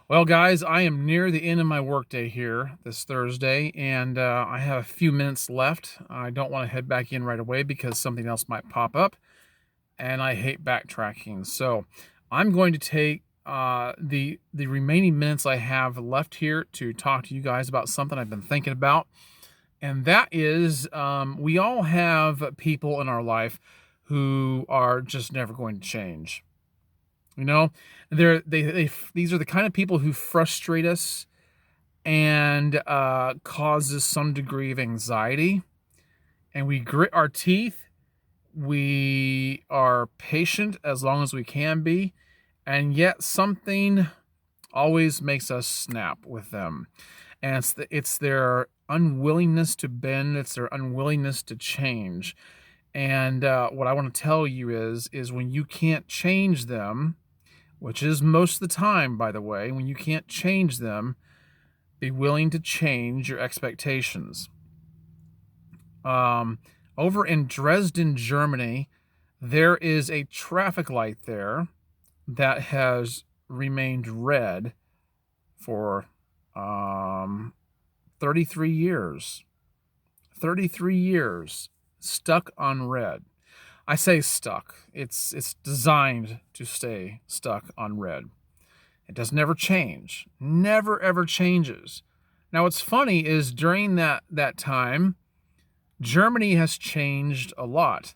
Well, guys, I am near the end of my workday here this Thursday, and I have a few minutes left. I don't want to head back in right away because something else might pop up, and I hate backtracking. So I'm going to take the remaining minutes I have left here to talk to you guys about something I've been thinking about, and that is we all have people in our life who are just never going to change. You know, these are the kind of people who frustrate us and causes some degree of anxiety. And we grit our teeth. We are patient as long as we can be, and yet something always makes us snap with them. And it's their unwillingness to bend. It's their unwillingness to change. And what I want to tell you is when you can't change them, which is most of the time, by the way, when you can't change them, be willing to change your expectations. Um, Over in Dresden, Germany, there is a traffic light there that has remained red for 33 years. 33 years stuck on red. I say stuck. It's designed to stay stuck on red. It does never change. Never ever changes. Now what's funny is during that time, Germany has changed a lot.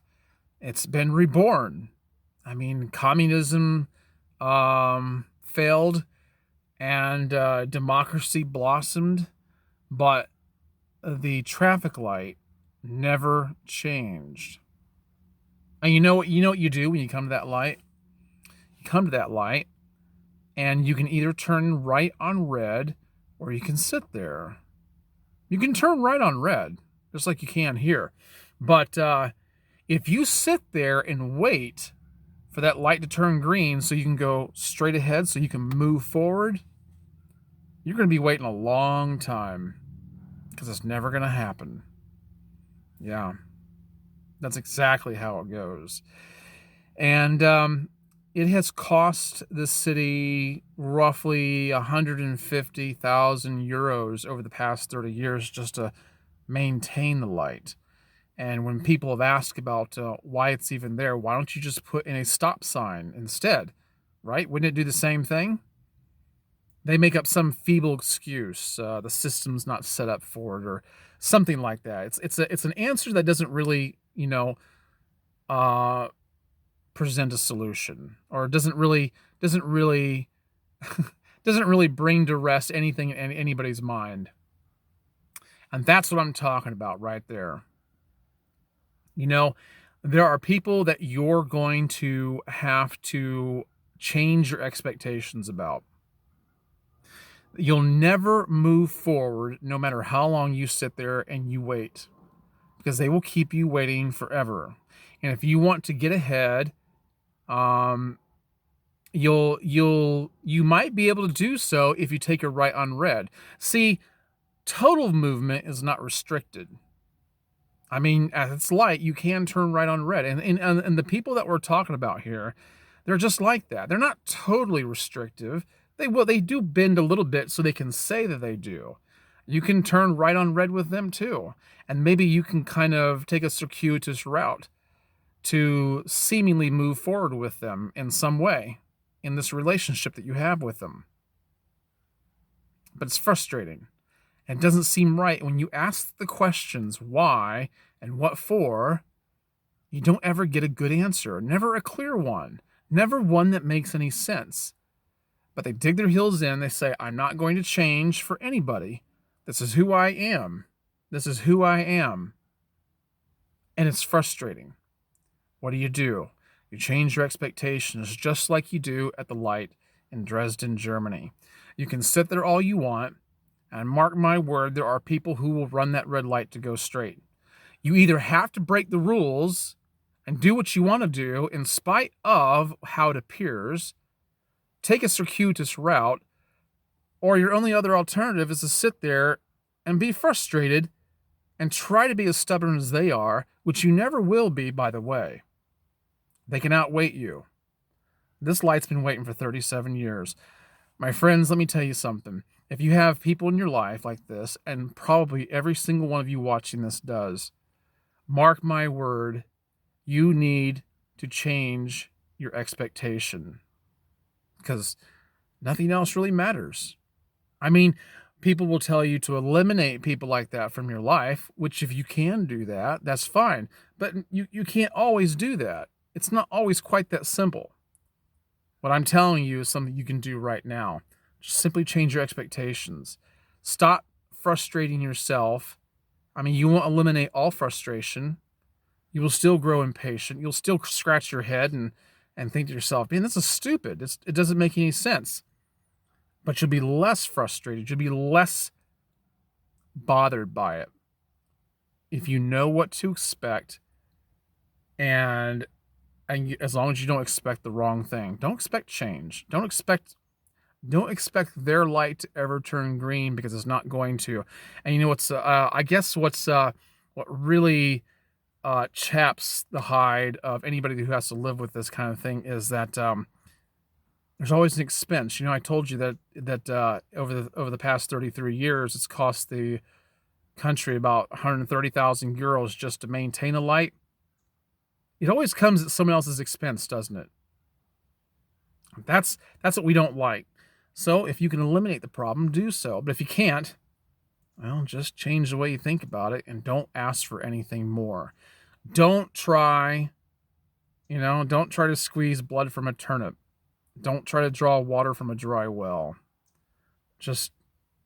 It's been reborn. I mean, communism failed and democracy blossomed, but the traffic light never changed. And you know what you do when you come to that light? You come to that light and you can either turn right on red or you can sit there. You can turn right on red, just like you can here. But if you sit there and wait for that light to turn green so you can go straight ahead, so you can move forward, you're going to be waiting a long time because it's never going to happen. Yeah, that's exactly how it goes. And it has cost the city roughly 150,000 euros over the past 30 years just to maintain the light. And when people have asked about why it's even there, why don't you just put in a stop sign instead, right? Wouldn't it do the same thing? They make up some feeble excuse. The system's not set up for it, or something like that. It's an answer that doesn't really, uh, present a solution, or doesn't really doesn't really bring to rest anything in anybody's mind. And that's what I'm talking about right there. You know, there are people that you're going to have to change your expectations about. You'll never move forward no matter how long you sit there and you wait, because they will keep you waiting forever. And if you want to get ahead, um, you might be able to do so if you take a right on red. See, total movement is not restricted. I mean, at its light, you can turn right on red. And the people that we're talking about here, they're just like that. They're not totally restrictive. They do bend a little bit so they can say that they do. You can turn right on red with them too. And maybe you can kind of take a circuitous route to seemingly move forward with them in some way in this relationship that you have with them. But it's frustrating. And it doesn't seem right when you ask the questions why and what for. You don't ever get a good answer, never a clear one, never one that makes any sense. But they dig their heels in. They say, I'm not going to change for anybody. This is who I am. This is who I am. And it's frustrating. What do? You change your expectations just like you do at the light in Dresden, Germany. You can sit there all you want, and mark my word, there are people who will run that red light to go straight. You either have to break the rules and do what you want to do in spite of how it appears, take a circuitous route, or your only other alternative is to sit there and be frustrated and try to be as stubborn as they are, which you never will be, by the way. They can outwait you. This light's been waiting for 37 years. My friends, let me tell you something. If you have people in your life like this, and probably every single one of you watching this does, mark my word, you need to change your expectation because nothing else really matters. I mean, people will tell you to eliminate people like that from your life, which if you can do that, that's fine. But you can't always do that. It's not always quite that simple. What I'm telling you is something you can do right now. Just simply change your expectations. Stop frustrating yourself. I mean, you won't eliminate all frustration. You will still grow impatient. You'll still scratch your head and think to yourself, man, this is stupid. It doesn't make any sense. But you'll be less frustrated. You'll be less bothered by it if you know what to expect, and as long as you don't expect the wrong thing. Don't expect change. Don't expect their light to ever turn green, because it's not going to. And you know what's I guess what really chaps the hide of anybody who has to live with this kind of thing is that there's always an expense. I told you that over the past 33 years, it's cost the country about 130,000 euros just to maintain a light. It always comes at someone else's expense, doesn't it? That's what we don't like. So if you can eliminate the problem, do so. But if you can't, well, just change the way you think about it and don't ask for anything more. Don't try, don't try to squeeze blood from a turnip. Don't try to draw water from a dry well. Just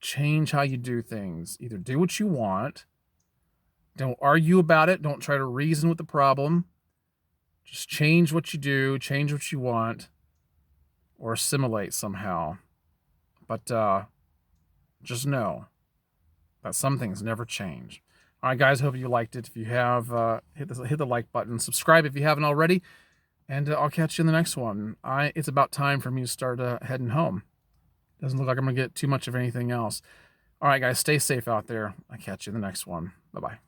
change how you do things. Either do what you want. Don't argue about it. Don't try to reason with the problem. Just change what you do, change what you want, or assimilate somehow. But just know that some things never change. All right, guys, hope you liked it. If you have, hit the like button. Subscribe if you haven't already. And I'll catch you in the next one. It's about time for me to start heading home. Doesn't look like I'm going to get too much of anything else. All right, guys, stay safe out there. I'll catch you in the next one. Bye-bye.